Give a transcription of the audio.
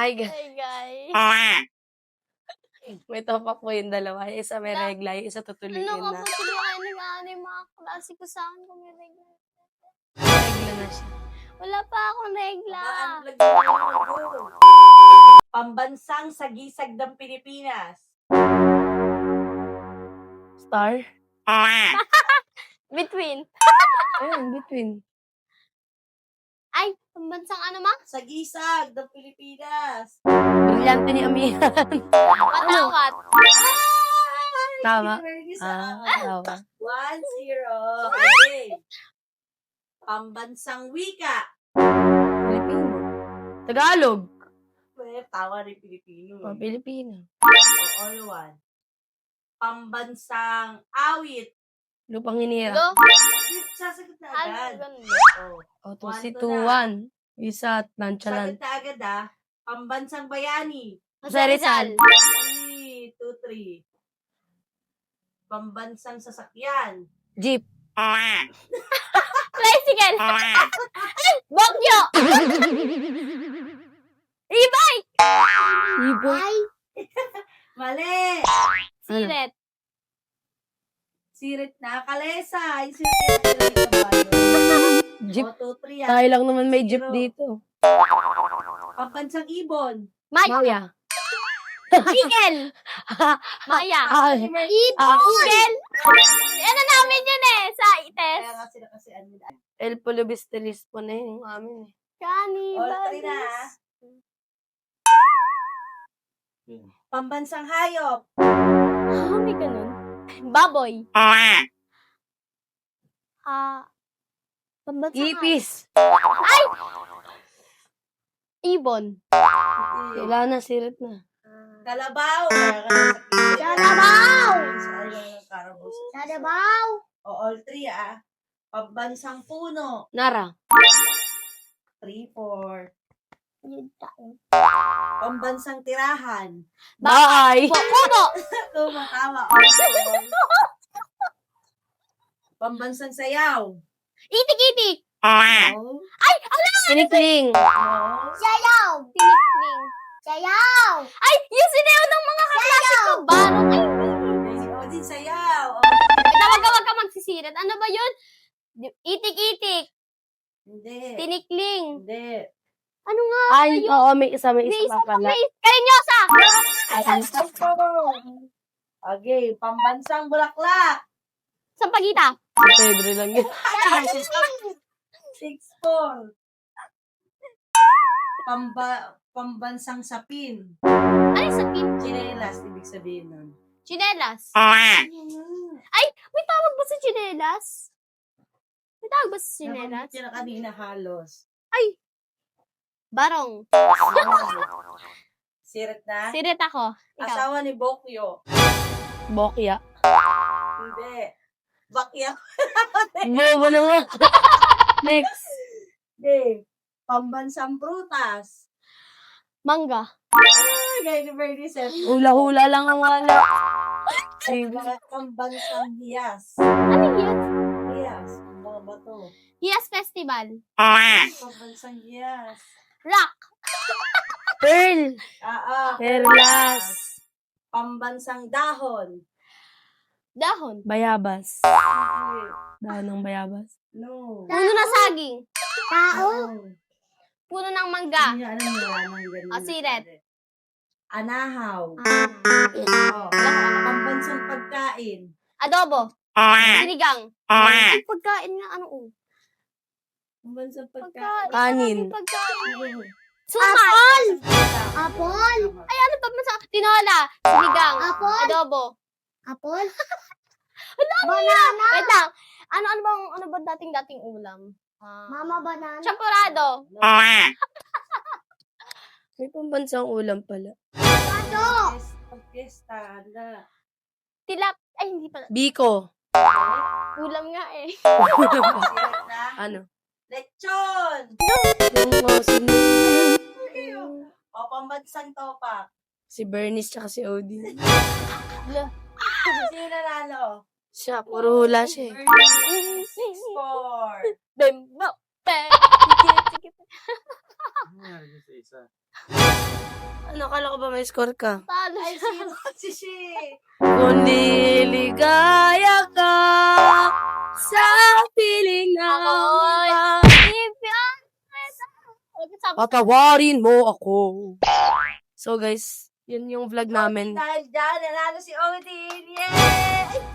Hi, guys. Hey, guys. May topak po yung dalawa. Yung isa may regla, yung isa tutuloyin Ano ka na. po tuloy yung mga klase ko sa akin kung may regla. Regla na siya. Wala pa akong regla. Pambansang sagisag ng Pilipinas. Star? Between. Ayun, between. Ay, pambansang ano ma? Sagisag ng Pilipinas. Brilyante ni Amihan. Patawat. Tama. Tama. Tama. 1-0. Okay. Pambansang wika. Pilipino. Tagalog. Tawa rin Pilipino. Oh, Pilipino. All one. Pambansang awit. Lupang hinira. Go. Sasagot na Ano agad. ganda? Oh. O, 2 si 1 to 2-1. Isa at Sagot nonchalant. na agad ah. Pambansang bayani. Jose Rizal. 3, 2, 3. Pambansang sasakyan. Jeep. Tricycle. Bokyo. E-bike. Ibo. Mali! Siret. Sirit na. Kalesa! Yung sirit na kabayo. Jeep. 2, 3 Tayo lang naman may jeep Zero. dito. Pambansang ibon. Maya. Eagle. Maya. Eagle. Ano namin yun eh, sa ites. Kaya nga sila kasi ano na. El Polobisteris po na yung amin eh. All 3 na. Pambansang hayop. Oh, may ganun. Baboy. Pambansang Ipis. ibon. Wala na, sirit na. Kalabaw. Kalabaw! Kalabaw. All 3 ah. Pambansang puno. Nara. 3, 4. Pambansang tirahan. Bahay. Puno. Tama. Pambansang sayaw. Itik-itik. No. Sinikling. No. Sayaw. Tinikling. Sayaw. Ay, yung sinayaw ng mga kaklase ko. Barong. Ay, O, din sayaw. wag ka magsisirat. Ano ba yun? Itik-itik. Hindi. Tinikling. Hindi. Ano nga? Ay, oo, may isa pa pala. Karinyosa. Okay, pambansang bulaklak. Sampagita. Si Pedro lang yun. 6, 4. Pambansang sapin. Ay, sapin. Chinelas, ibig sabihin nun. Chinelas. Ay, may tawag ba sa chinelas? May tawag ba sa chinelas? Nabanggit yun na kanina halos. Ay, barong. Sirit na? Sirit ako. Ikaw. Asawa ni Bokyo. Bokya. Hindi. Bakya. Bobo naman. Next. Hindi. Pambansang prutas. Mangga. Ay, Bernie said. Hula-hula lang ang wala. Pambansang hiyas. Ano yun? Hiyas. Mga bato. Hiyas Festival. Pambansang hiyas. Rock. Pearl. Perlas. Pambansang dahon. Dahon. Bayabas. Hindi. Dahon ng bayabas. No. Puno ng saging. No. Puno ng mangga. Hindi niya alam nila ng ganun. Siret. Anahaw. Ah. Pambansang pagkain. Adobo. Sinigang. Ay, pagkain nga. Ano? Pambansang Pagkain. pagkain. Kanin. Pagkain. Suman. Apol. Ay, ano pa man sa tinola. Sinigang. Adobo. Apol. Banana. Wait lang. Ano ba dating ulam? Mama banana. Champurado. May pambansang ulam pala. Pagkesta. Handa. Tilap. Ay, hindi pala. Biko. Ulam nga eh. Siret na. Ano? Lechon. Yung O, pambansang topak. si Bernice tsaka si Odie. Sino nanalo? Siya, puro hula siya eh. 6-4. Bembo. Pe. Ano nga isa? Ano, akala ko ba may score ka? Talo Ay, siya. sino si Shi? Kung liligaya ka sa piling na patawarin mo ako. So guys, yun yung vlog namin. Dahil dyan, nanalo si Odin. Yay!